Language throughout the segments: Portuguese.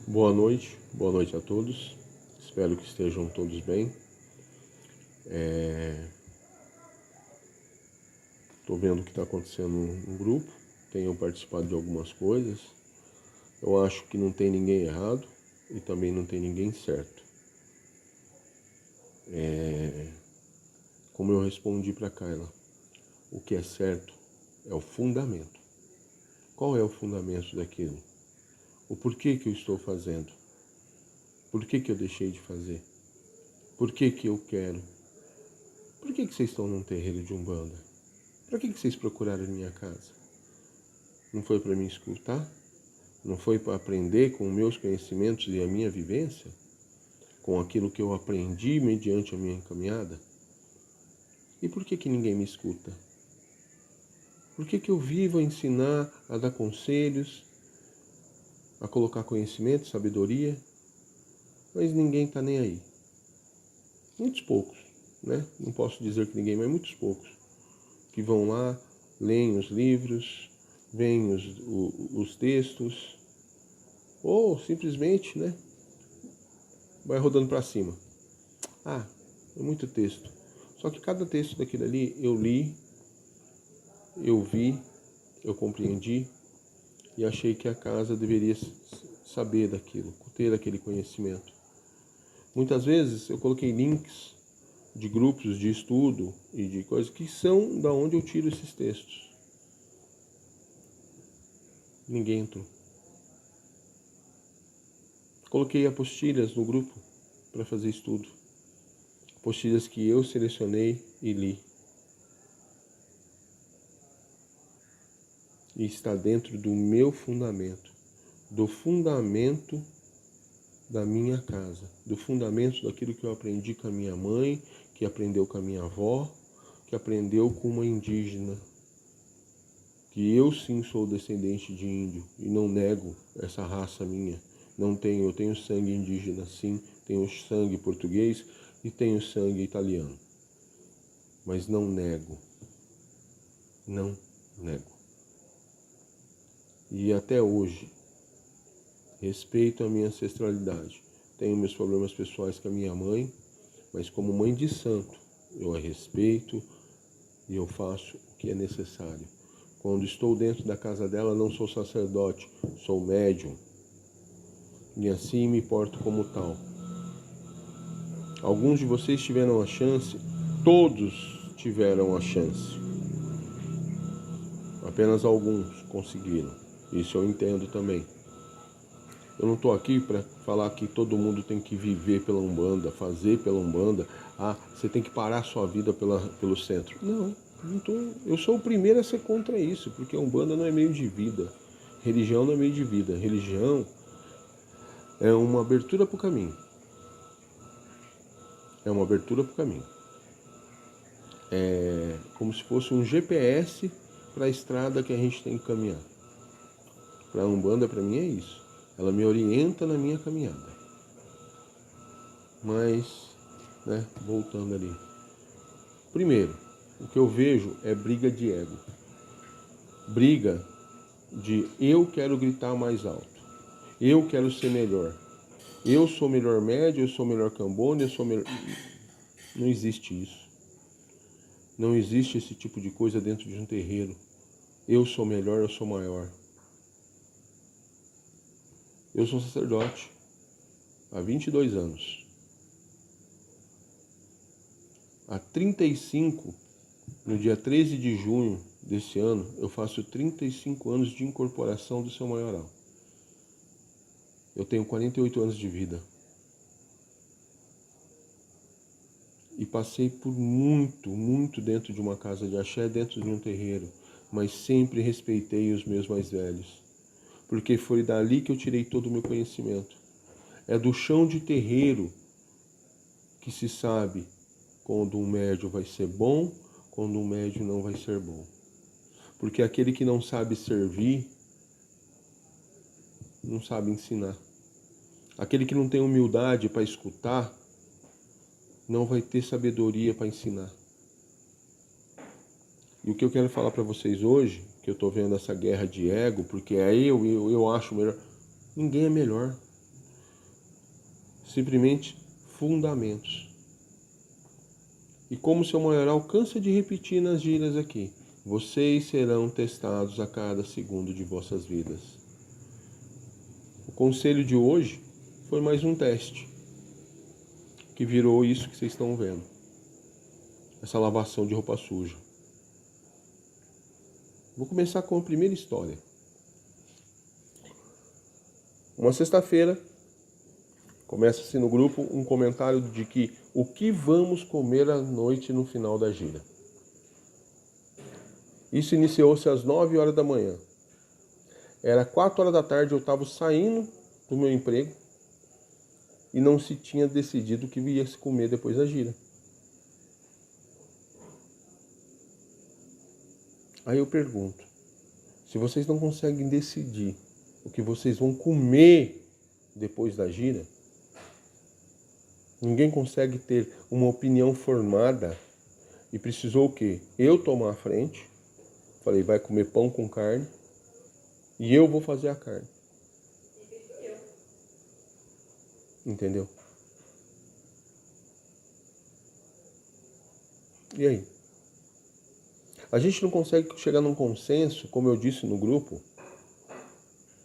Boa noite a todos. Espero que estejam todos bem. Estou vendo o que está acontecendo no grupo, tenho participado de algumas coisas. Eu acho que não tem ninguém errado e também não tem ninguém certo. Como eu respondi para Carla, o que é certo é o fundamento. Qual é o fundamento daquilo? O porquê que eu estou fazendo? Por que eu deixei de fazer? Por que eu quero? Por que vocês estão num terreiro de Umbanda? Para que vocês procuraram minha casa? Não foi para me escutar? Não foi para aprender com meus conhecimentos e a minha vivência? Com aquilo que eu aprendi mediante a minha caminhada? E por que ninguém me escuta? Por que eu vivo a ensinar, a dar conselhos, a colocar conhecimento, sabedoria, mas ninguém está nem aí? Muitos poucos, né? Não posso dizer que ninguém, mas muitos poucos, que vão lá, leem os livros, veem os textos, ou simplesmente, né, vai rodando para cima. Ah, é muito texto. Só que cada texto daquilo ali eu li, eu vi, eu compreendi e achei que a casa deveria saber daquilo, ter aquele conhecimento. Muitas vezes eu coloquei links de grupos de estudo e de coisas que são da onde eu tiro esses textos. Ninguém entrou. Coloquei apostilhas no grupo para fazer estudo. Apostilhas que eu selecionei e li. E está dentro do meu fundamento, do fundamento da minha casa, do fundamento daquilo que eu aprendi com a minha mãe, que aprendeu com a minha avó, que aprendeu com uma indígena. Que eu sim sou descendente de índio e não nego essa raça minha. Eu tenho sangue indígena sim, tenho sangue português e tenho sangue italiano. Mas não nego. Não nego. E até hoje, respeito a minha ancestralidade. Tenho meus problemas pessoais com a minha mãe, mas como mãe de santo, eu a respeito e eu faço o que é necessário. Quando estou dentro da casa dela, não sou sacerdote, sou médium. E assim me porto como tal. Alguns de vocês tiveram a chance, todos tiveram a chance. Apenas alguns conseguiram. Isso eu entendo também. Eu não estou aqui para falar que todo mundo tem que viver pela Umbanda, fazer pela Umbanda. Ah, você tem que parar a sua vida pelo centro. Não eu sou o primeiro a ser contra isso, porque a Umbanda não é meio de vida. Religião não é meio de vida. Religião é uma abertura para o caminho. É uma abertura para o caminho. É como se fosse um GPS para a estrada que a gente tem que caminhar. Para a Umbanda, para mim, é isso. Ela me orienta na minha caminhada. Mas, né, voltando ali. Primeiro, o que eu vejo é briga de ego. Briga de eu quero gritar mais alto. Eu quero ser melhor. Eu sou melhor médio, eu sou melhor cambone, eu sou melhor... Não existe isso. Não existe esse tipo de coisa dentro de um terreiro. Eu sou melhor, eu sou maior. Eu sou sacerdote há 22 anos. Há 35, no dia 13 de junho desse ano, eu faço 35 anos de incorporação do seu maioral. Eu tenho 48 anos de vida. E passei por muito dentro de uma casa de axé, dentro de um terreiro, mas sempre respeitei os meus mais velhos, porque foi dali que eu tirei todo o meu conhecimento. É do chão de terreiro que se sabe quando um médium vai ser bom, quando um médium não vai ser bom. Porque aquele que não sabe servir, não sabe ensinar. Aquele que não tem humildade para escutar, não vai ter sabedoria para ensinar. E o que eu quero falar para vocês hoje, que eu estou vendo essa guerra de ego, porque é eu acho melhor. Ninguém é melhor. Simplesmente fundamentos. E como o seu maioral cansa de repetir nas gírias aqui, vocês serão testados a cada segundo de vossas vidas. O conselho de hoje foi mais um teste, que virou isso que vocês estão vendo. Essa lavação de roupa suja. Vou começar com a primeira história. Uma sexta-feira, começa-se no grupo um comentário de que o que vamos comer à noite no final da gira. Isso iniciou-se às 9 horas da manhã. Era 4 horas da tarde, eu estava saindo do meu emprego e não se tinha decidido o que ia se comer depois da gira. Aí eu pergunto, se vocês não conseguem decidir o que vocês vão comer depois da gira, ninguém consegue ter uma opinião formada e precisou o quê? Eu tomar a frente, falei, vai comer pão com carne e eu vou fazer a carne. Entendeu? E aí? A gente não consegue chegar num consenso, como eu disse no grupo,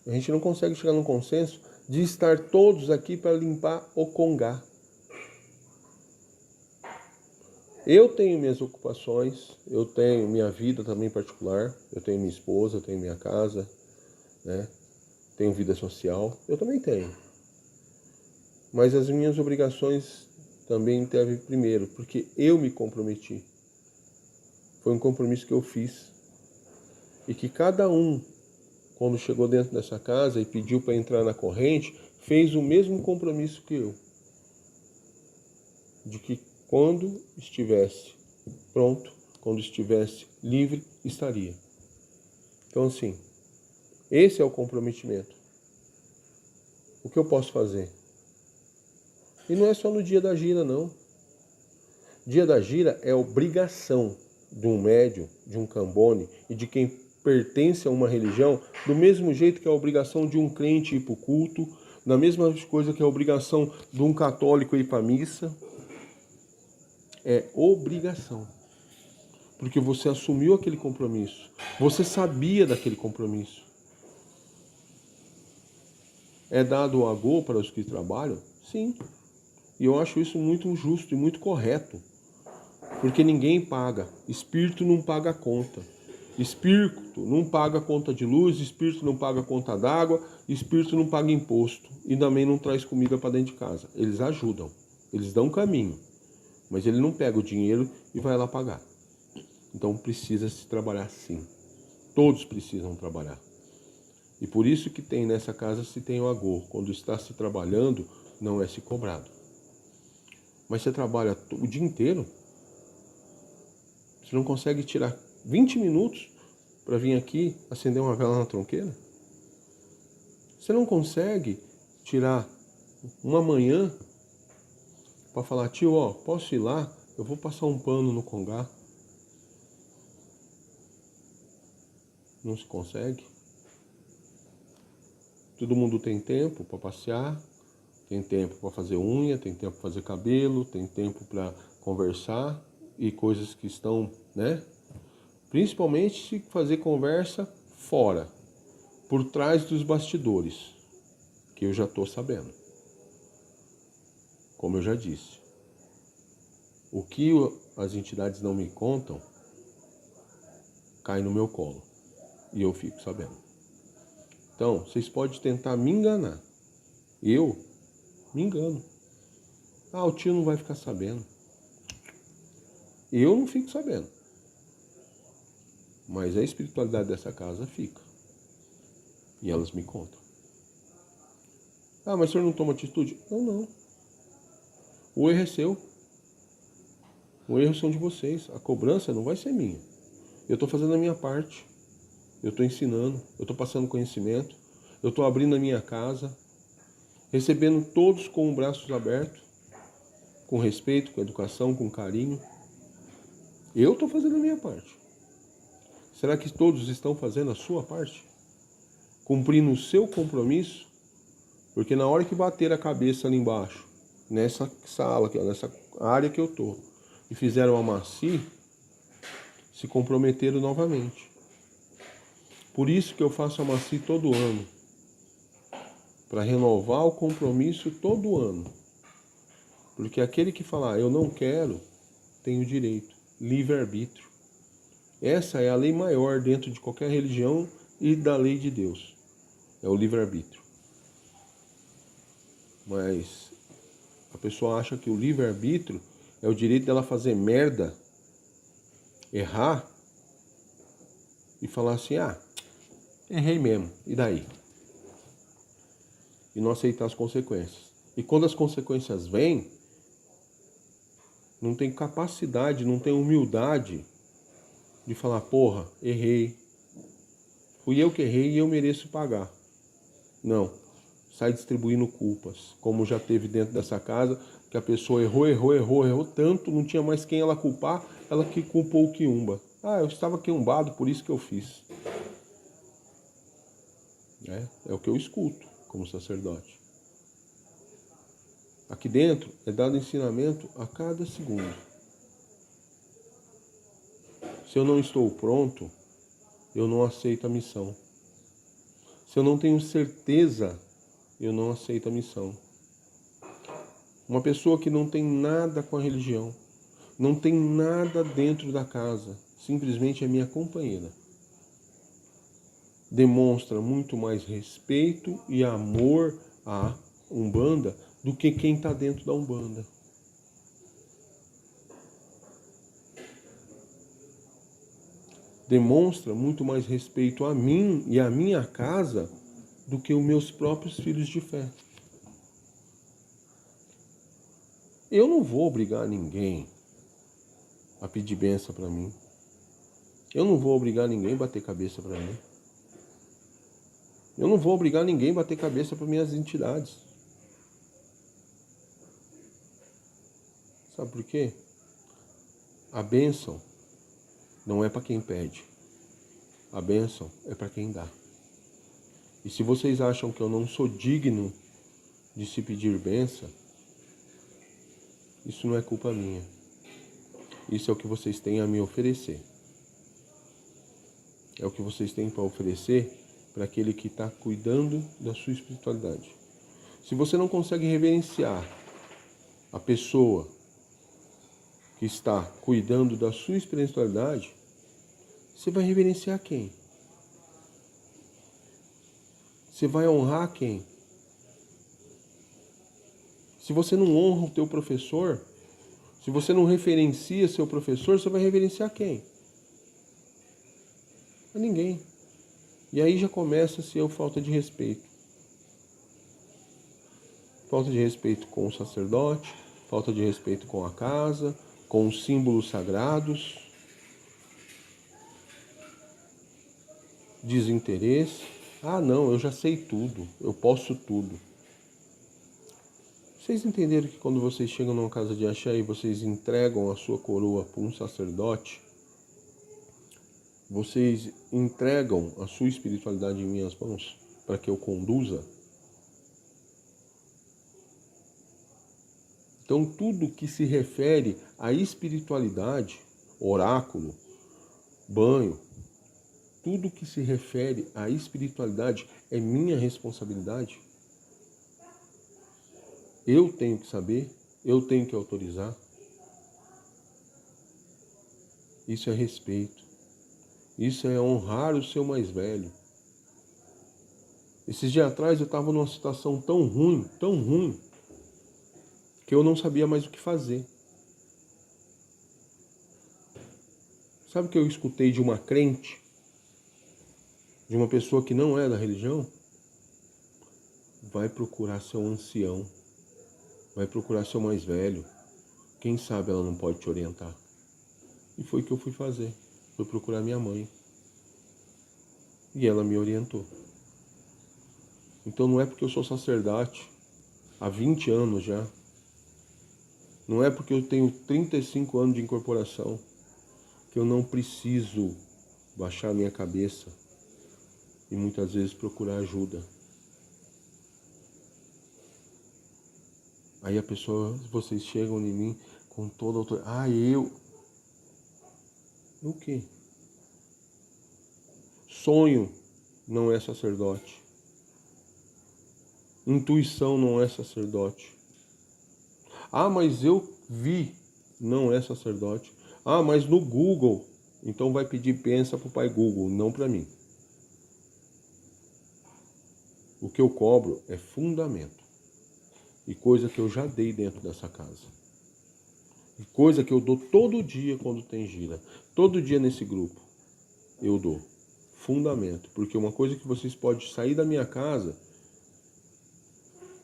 a gente não consegue chegar num consenso de estar todos aqui para limpar o congá. Eu tenho minhas ocupações, eu tenho minha vida também particular, eu tenho minha esposa, eu tenho minha casa, né? Tenho vida social, eu também tenho. Mas as minhas obrigações também devem primeiro, porque eu me comprometi. Foi um compromisso que eu fiz. E que cada um, quando chegou dentro dessa casa e pediu para entrar na corrente, fez o mesmo compromisso que eu. De que quando estivesse pronto, quando estivesse livre, estaria. Então assim, esse é o comprometimento. O que eu posso fazer? E não é só no dia da gira, não. Dia da gira é obrigação de um médium, de um cambone e de quem pertence a uma religião, do mesmo jeito que é a obrigação de um crente ir para o culto, da mesma coisa que é a obrigação de um católico ir para a missa. É obrigação. Porque você assumiu aquele compromisso. Você sabia daquele compromisso. É dado o agô para os que trabalham? Sim. E eu acho isso muito justo e muito correto. Porque ninguém paga. Espírito não paga conta. Espírito não paga conta de luz, espírito não paga conta d'água, espírito não paga imposto. E também não traz comida para dentro de casa. Eles ajudam. Eles dão caminho. Mas ele não pega o dinheiro e vai lá pagar. Então precisa se trabalhar sim. Todos precisam trabalhar. E por isso que tem nessa casa se tem o agô. Quando está se trabalhando, não é se cobrado. Mas você trabalha o dia inteiro, você não consegue tirar 20 minutos para vir aqui acender uma vela na tronqueira? Você não consegue tirar uma manhã para falar, tio, ó, posso ir lá? Eu vou passar um pano no congá. Não se consegue. Todo mundo tem tempo para passear, tem tempo para fazer unha, tem tempo para fazer cabelo, tem tempo para conversar e coisas que estão, né? Principalmente se fazer conversa fora, por trás dos bastidores, que eu já estou sabendo. Como eu já disse, o que as entidades não me contam cai no meu colo e eu fico sabendo. Então, vocês podem tentar me enganar. Eu me engano. Ah, o tio não vai ficar sabendo. Eu não fico sabendo. Mas a espiritualidade dessa casa fica. E elas me contam. Ah, mas o senhor não toma atitude? Não. O erro é seu. O erro são de vocês. A cobrança não vai ser minha. Eu estou fazendo a minha parte. Eu estou ensinando. Eu estou passando conhecimento. Eu estou abrindo a minha casa. Recebendo todos com os braços abertos. Com respeito, com educação, com carinho. Eu estou fazendo a minha parte. Será que todos estão fazendo a sua parte? Cumprindo o seu compromisso? Porque na hora que bater a cabeça ali embaixo nessa sala, aqui, ó, nessa área que eu tô, e fizeram a Maci, se comprometeram novamente. Por isso que eu faço a Maci todo ano, para renovar o compromisso todo ano. Porque aquele que falar, eu não quero, tem o direito, livre-arbítrio. Essa é a lei maior dentro de qualquer religião e da lei de Deus. É o livre-arbítrio. Mas a pessoa acha que o livre-arbítrio é o direito dela fazer merda, errar e falar assim, errei mesmo, e daí? E não aceitar as consequências. E quando as consequências vêm, não tem capacidade, não tem humildade de falar, porra, errei. Fui eu que errei e eu mereço pagar. Não. Sai distribuindo culpas. Como já teve dentro dessa casa, que a pessoa errou tanto, não tinha mais quem ela culpar, ela que culpou o quiumba. Eu estava quiumbado, por isso que eu fiz. É o que eu escuto como sacerdote. Aqui dentro é dado ensinamento a cada segundo. Se eu não estou pronto, eu não aceito a missão. Se eu não tenho certeza, eu não aceito a missão. Uma pessoa que não tem nada com a religião, não tem nada dentro da casa, simplesmente é minha companheira. Demonstra muito mais respeito e amor à Umbanda do que quem está dentro da Umbanda. Demonstra muito mais respeito a mim e à minha casa do que os meus próprios filhos de fé. Eu não vou obrigar ninguém a pedir bênção para mim. Eu não vou obrigar ninguém a bater cabeça para mim. Eu não vou obrigar ninguém a bater cabeça para minhas entidades. Sabe por quê? A bênção não é para quem pede. A bênção é para quem dá. E se vocês acham que eu não sou digno de se pedir bênção, isso não é culpa minha. Isso é o que vocês têm a me oferecer. É o que vocês têm para oferecer para aquele que está cuidando da sua espiritualidade. Se você não consegue reverenciar a pessoa que está cuidando da sua espiritualidade, você vai reverenciar quem? Você vai honrar quem? Se você não honra o teu professor, se você não referencia seu professor, você vai reverenciar quem? A ninguém. E aí já começa a ser a falta de respeito. Falta de respeito com o sacerdote, falta de respeito com a casa, com os símbolos sagrados, desinteresse. Não, eu já sei tudo, eu posso tudo. Vocês entenderam que quando vocês chegam numa casa de axé e vocês entregam a sua coroa para um sacerdote, vocês entregam a sua espiritualidade em minhas mãos para que eu conduza? Então tudo que se refere à espiritualidade, oráculo, banho, tudo que se refere à espiritualidade é minha responsabilidade. Eu tenho que saber, eu tenho que autorizar. Isso é respeito. Isso é honrar o seu mais velho. Esses dias atrás eu estava numa situação tão ruim, que eu não sabia mais o que fazer. Sabe o que eu escutei de uma crente? De uma pessoa que não é da religião? Vai procurar seu ancião. Vai procurar seu mais velho. Quem sabe ela não pode te orientar. E foi o que eu fui fazer. Fui procurar minha mãe. E ela me orientou. Então não é porque eu sou sacerdote há 20 anos já. Não é porque eu tenho 35 anos de incorporação que eu não preciso baixar minha cabeça e muitas vezes procurar ajuda. Aí a pessoa, vocês chegam em mim com toda a autoridade. Ah, eu. O quê? Sonho não é sacerdote. Intuição não é sacerdote. Ah, mas eu vi, não é sacerdote. Ah, mas no Google. Então vai pedir pensa para o pai Google, não para mim. O que eu cobro é fundamento. E coisa que eu já dei dentro dessa casa. E coisa que eu dou todo dia quando tem gira. Todo dia nesse grupo eu dou fundamento. Porque uma coisa que vocês podem sair da minha casa.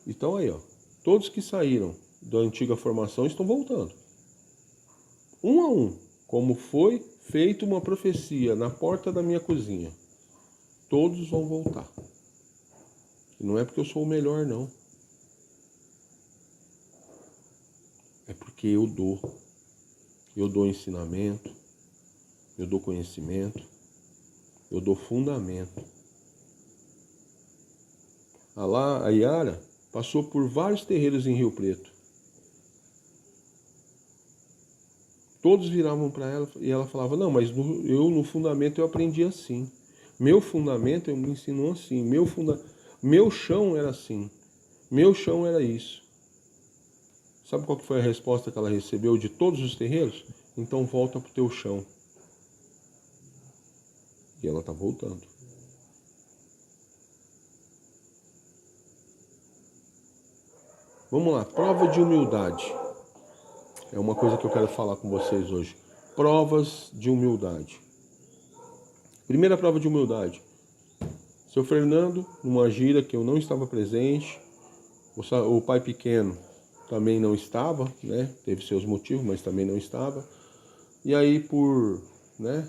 Então aí, ó. Todos que saíram da antiga formação estão voltando. Um a um. Como foi feita uma profecia na porta da minha cozinha. Todos vão voltar. E não é porque eu sou o melhor, não. É porque eu dou. Eu dou ensinamento. Eu dou conhecimento. Eu dou fundamento. A Yara passou por vários terreiros em Rio Preto. Todos viravam para ela e ela falava, não, mas no fundamento eu aprendi assim. Meu fundamento eu me ensinou assim. Meu chão era assim. Meu chão era isso. Sabe qual que foi a resposta que ela recebeu de todos os terreiros? Então volta pro teu chão. E ela tá voltando. Vamos lá, prova de humildade. É uma coisa que eu quero falar com vocês hoje. Provas de humildade. Primeira prova de humildade. Seu Fernando, numa gira que eu não estava presente, o pai pequeno também não estava, né? Teve seus motivos, mas também não estava. E aí por, né,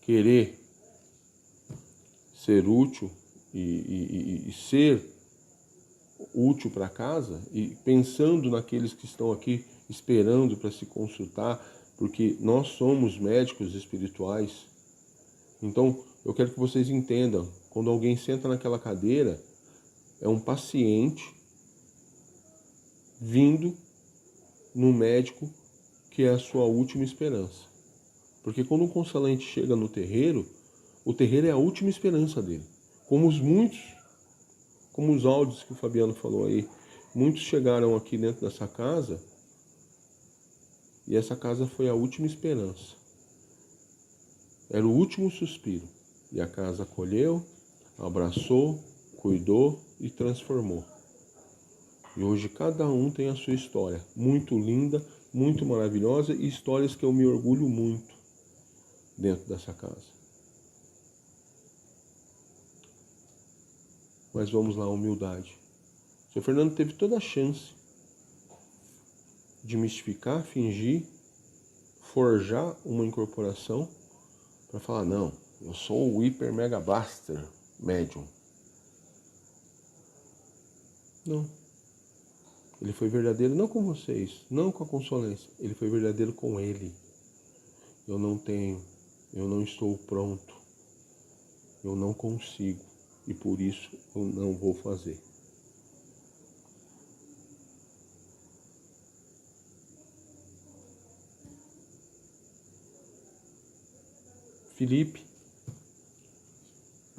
querer ser útil e ser útil para casa e pensando naqueles que estão aqui esperando para se consultar, porque nós somos médicos espirituais. Então, eu quero que vocês entendam, quando alguém senta naquela cadeira, é um paciente vindo no médico que é a sua última esperança. Porque quando um consulente chega no terreiro, o terreiro é a última esperança dele. Como os áudios que o Fabiano falou aí, muitos chegaram aqui dentro dessa casa e essa casa foi a última esperança. Era o último suspiro. E a casa acolheu, abraçou, cuidou e transformou. E hoje cada um tem a sua história, muito linda, muito maravilhosa e histórias que eu me orgulho muito dentro dessa casa. Mas vamos lá, humildade. O seu Fernando teve toda a chance de mistificar, fingir, forjar uma incorporação para falar, não, eu sou o Hiper Mega Blaster médium. Não. Ele foi verdadeiro não com vocês, não com a consolência. Ele foi verdadeiro com ele. Eu não tenho, eu não estou pronto. Eu não consigo. E por isso eu não vou fazer. Felipe,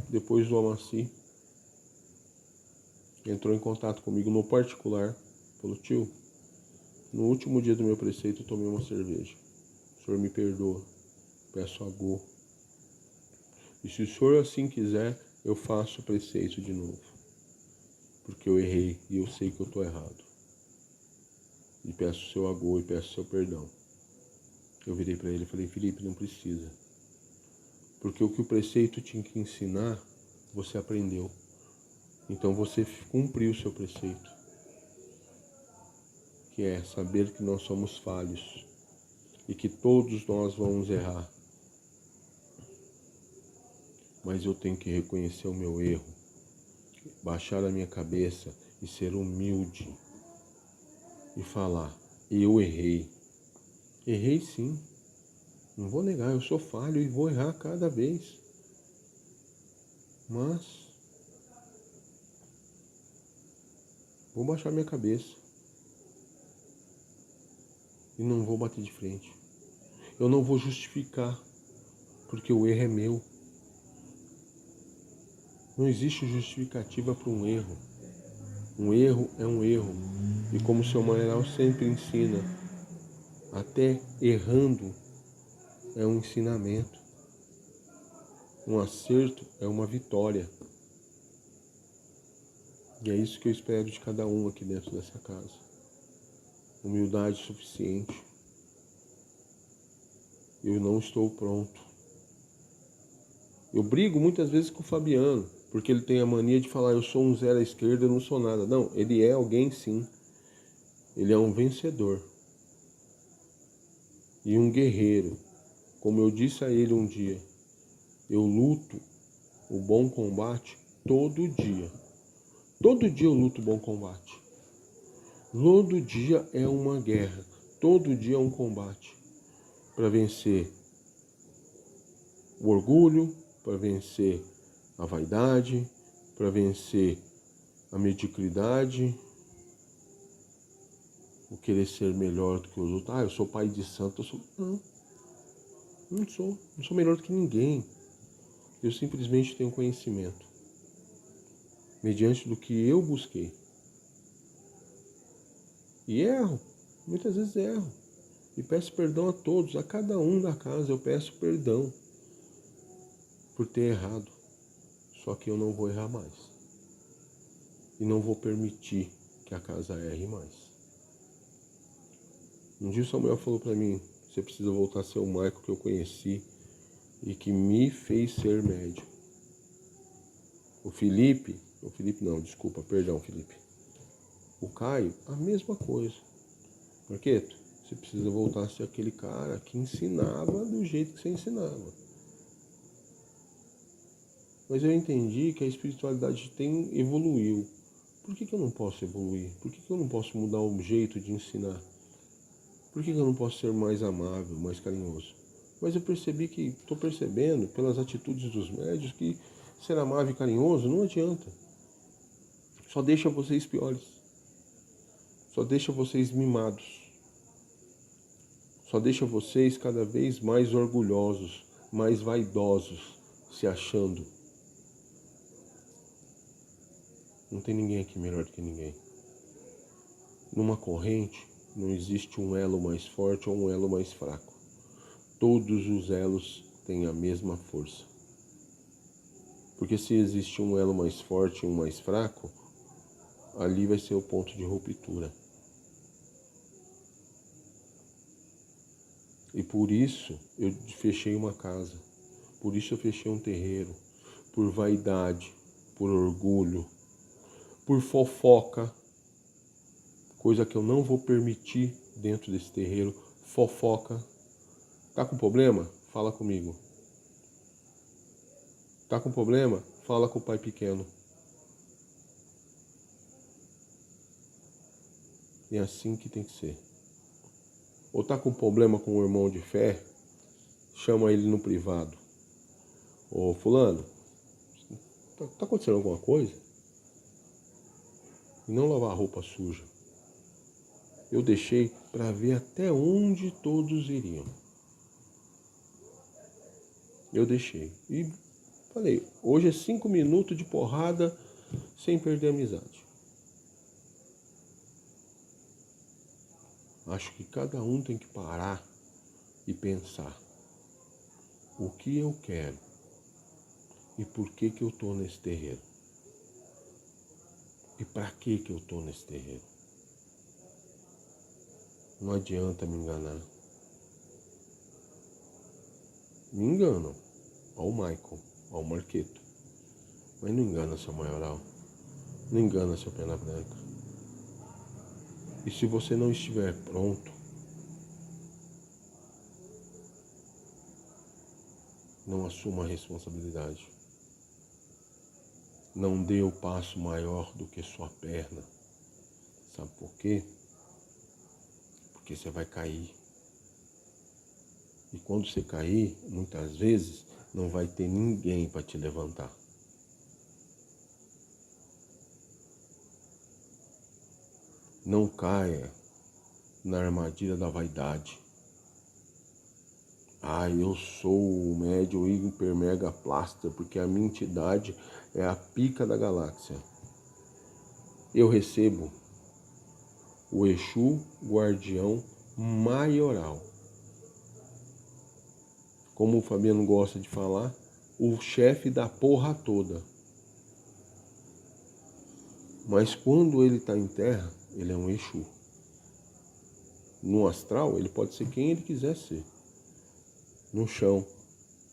depois do Amaci, entrou em contato comigo no particular. Falou, tio, no último dia do meu preceito eu tomei uma cerveja. O senhor me perdoa. Peço a Go. E se o senhor assim quiser, eu faço o preceito de novo. Porque eu errei e eu sei que eu estou errado. E peço o seu agô e peço o seu perdão. Eu virei para ele e falei, Felipe, não precisa. Porque o que o preceito tinha que ensinar, você aprendeu. Então você cumpriu o seu preceito. Que é saber que nós somos falhos. E que todos nós vamos errar. Mas eu tenho que reconhecer o meu erro. Baixar a minha cabeça e ser humilde. E falar, eu errei. Errei sim. Não vou negar, eu sou falho e vou errar cada vez. Mas vou baixar minha cabeça. e não vou bater de frente. Eu não vou justificar, porque o erro é meu. Não existe justificativa para um erro. Um erro é um erro. E como o seu Manuel sempre ensina, até errando é um ensinamento. Um acerto é uma vitória. E é isso que eu espero de cada um aqui dentro dessa casa. Humildade suficiente. Eu não estou pronto. Eu brigo muitas vezes com o Fabiano, porque ele tem a mania de falar, eu sou um zero à esquerda, eu não sou nada. Não, ele é alguém sim. Ele é um vencedor. E um guerreiro. Como eu disse a ele um dia, eu luto o bom combate todo dia. Todo dia eu luto o bom combate. Todo dia é uma guerra. Todo dia é um combate. Para vencer o orgulho, para vencer a vaidade, para vencer a mediocridade, o querer ser melhor do que os outros. Eu sou pai de santo, eu sou... Não sou. Não sou melhor do que ninguém. Eu simplesmente tenho conhecimento, mediante do que eu busquei. E erro, muitas vezes erro. E peço perdão a todos, a cada um da casa eu peço perdão por ter errado. Só que eu não vou errar mais. E não vou permitir que a casa erre mais. Um dia o Samuel falou para mim, você precisa voltar a ser o Michael que eu conheci e que me fez ser médium. O Felipe O Caio, a mesma coisa. Marqueto, você precisa voltar a ser aquele cara que ensinava do jeito que você ensinava. Mas eu entendi que a espiritualidade evoluiu. Por que eu não posso evoluir? Por que eu não posso mudar o jeito de ensinar? Por que eu não posso ser mais amável, mais carinhoso? Mas eu estou percebendo pelas atitudes dos médios que ser amável e carinhoso não adianta. Só deixa vocês piores. Só deixa vocês mimados. Só deixa vocês cada vez mais orgulhosos, mais vaidosos, se achando. Não tem ninguém aqui melhor do que ninguém. Numa corrente, não existe um elo mais forte ou um elo mais fraco. Todos os elos têm a mesma força. Porque se existe um elo mais forte e um mais fraco, ali vai ser o ponto de ruptura. E por isso eu fechei uma casa. Por isso eu fechei um terreiro. Por vaidade, por orgulho, por fofoca. Coisa que eu não vou permitir dentro desse terreiro. Fofoca. Tá com problema? Fala comigo. Tá com problema? Fala com o pai pequeno. É assim que tem que ser. Ou tá com problema com o irmão de fé? Chama ele no privado. Ô fulano, tá acontecendo alguma coisa? E não lavar roupa suja. Eu deixei para ver até onde todos iriam. Eu deixei. E falei, hoje é 5 minutos de porrada sem perder a amizade. Acho que cada um tem que parar e pensar o que eu quero e por que eu estou nesse terreiro. E para que eu estou nesse terreiro. Não adianta me enganar. Me enganam ao Michael, ao Marqueto. Mas não engana seu maioral. Não engana seu pena branca. E se você não estiver pronto, não assuma a responsabilidade. Não dê o passo maior do que sua perna. Sabe por quê? Porque você vai cair. E quando você cair, muitas vezes, não vai ter ninguém para te levantar. Não caia na armadilha da vaidade. Eu sou o médium hiper mega blaster, porque a minha entidade é a pica da galáxia. Eu recebo o Exu guardião maioral. Como o Fabiano gosta de falar, o chefe da porra toda. Mas quando ele está em terra, ele é um Exu. No astral, ele pode ser quem ele quiser ser. No chão,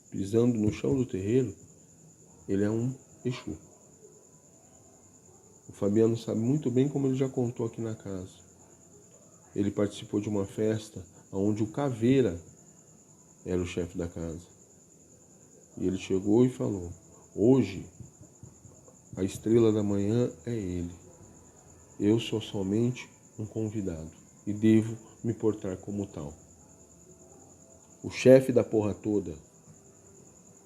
pisando no chão do terreiro, ele é um Exu. O Fabiano sabe muito bem, como ele já contou aqui na casa. Ele participou de uma festa onde o Caveira era o chefe da casa. E ele chegou e falou: hoje, a estrela da manhã é ele. Eu sou somente um convidado e devo me portar como tal. O chefe da porra toda,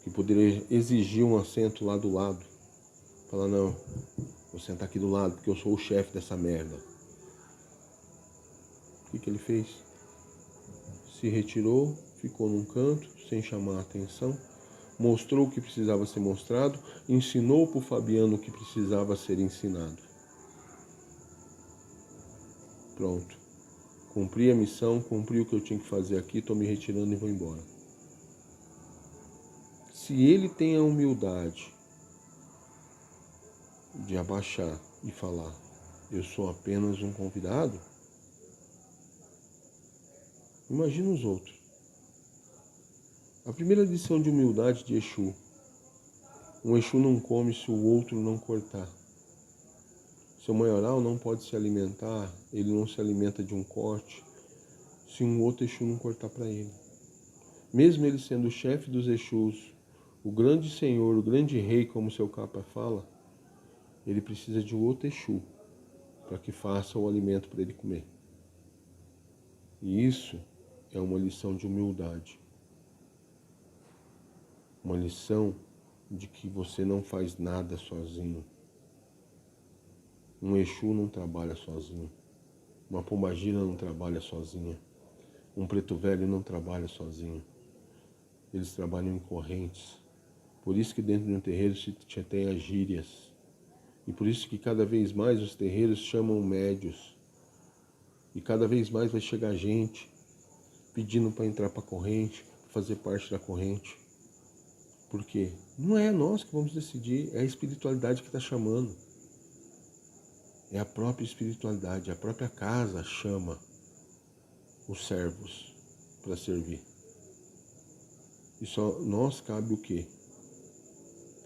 que poderia exigir um assento lá do lado, fala: não, vou sentar aqui do lado porque eu sou o chefe dessa merda. O que ele fez? Se retirou, ficou num canto, sem chamar a atenção, mostrou o que precisava ser mostrado, ensinou para o Fabiano o que precisava ser ensinado. Pronto. Cumpri a missão, cumpri o que eu tinha que fazer aqui, estou me retirando e vou embora. Se ele tem a humildade de abaixar e falar: eu sou apenas um convidado, imagina os outros. A primeira lição de humildade de Exu: um Exu não come se o outro não cortar. Seu maioral não pode se alimentar, ele não se alimenta de um corte, se um outro Exu não cortar para ele. Mesmo ele sendo o chefe dos Exus, o grande senhor, o grande rei, como seu capa fala, ele precisa de outro Exu para que faça o alimento para ele comer. E isso é uma lição de humildade. Uma lição de que você não faz nada sozinho. Um Exu não trabalha sozinho. Uma pombagira não trabalha sozinha. Um preto velho não trabalha sozinho. Eles trabalham em correntes. Por isso que dentro de um terreiro se tem as gírias. E por isso que cada vez mais os terreiros chamam médios. E cada vez mais vai chegar gente pedindo para entrar para a corrente, para fazer parte da corrente. Por quê? Não é nós que vamos decidir, é a espiritualidade que está chamando. É a própria espiritualidade, a própria casa chama os servos para servir. E só nós cabe o quê?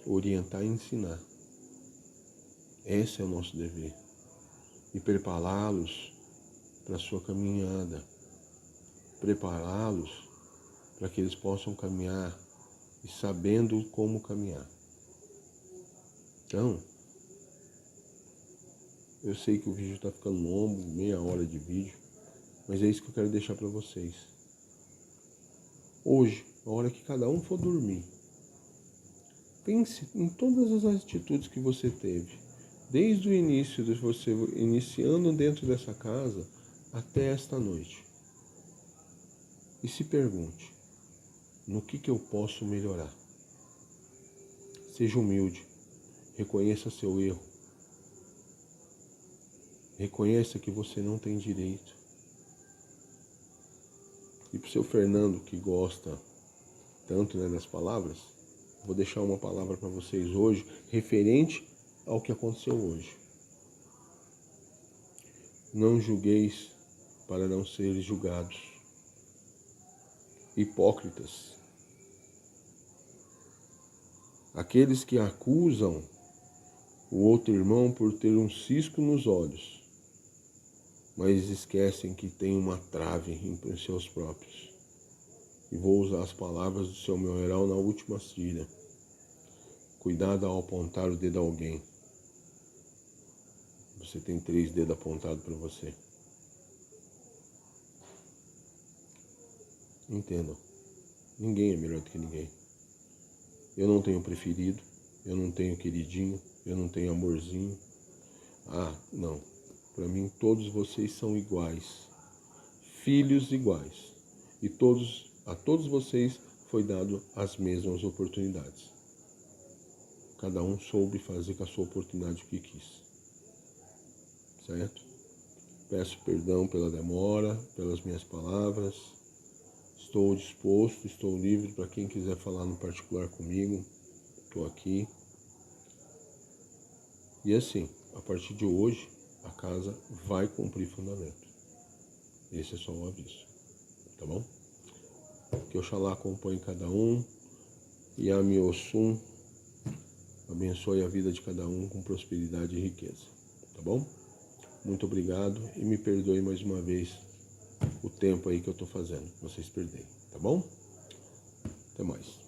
Orientar e ensinar. Esse é o nosso dever. E prepará-los para a sua caminhada. Prepará-los para que eles possam caminhar e sabendo como caminhar. Então, eu sei que o vídeo está ficando longo, meia hora de vídeo, mas é isso que eu quero deixar para vocês. Hoje, a hora que cada um for dormir, pense em todas as atitudes que você teve, desde o início de você iniciando dentro dessa casa até esta noite. E se pergunte: no que eu posso melhorar? Seja humilde, reconheça seu erro, reconheça que você não tem direito. E para o seu Fernando, que gosta tanto das palavras, vou deixar uma palavra para vocês hoje, referente ao que aconteceu hoje. Não julgueis para não seres julgados. Hipócritas. Aqueles que acusam o outro irmão por ter um cisco nos olhos, mas esquecem que tem uma trave em seus próprios. E vou usar as palavras do seu maioral na última tira. Cuidado ao apontar o dedo a alguém. Você tem 3 dedos apontados para você. Entendam. Ninguém é melhor do que ninguém. Eu não tenho preferido. Eu não tenho queridinho. Eu não tenho amorzinho. Não. Para mim, todos vocês são iguais. filhos iguais. E a todos vocês foi dado as mesmas oportunidades. Cada um soube fazer com a sua oportunidade o que quis. Certo? Peço perdão pela demora, pelas minhas palavras. Estou disposto, estou livre para quem quiser falar no particular comigo. Estou aqui. E assim, a partir de hoje, a casa vai cumprir fundamento. Esse é só um aviso. Tá bom? Que Oxalá acompanhe cada um. E a Miossum abençoe a vida de cada um com prosperidade e riqueza. Tá bom? Muito obrigado e me perdoe mais uma vez o tempo aí que eu estou fazendo. Vocês perderem. Tá bom? Até mais.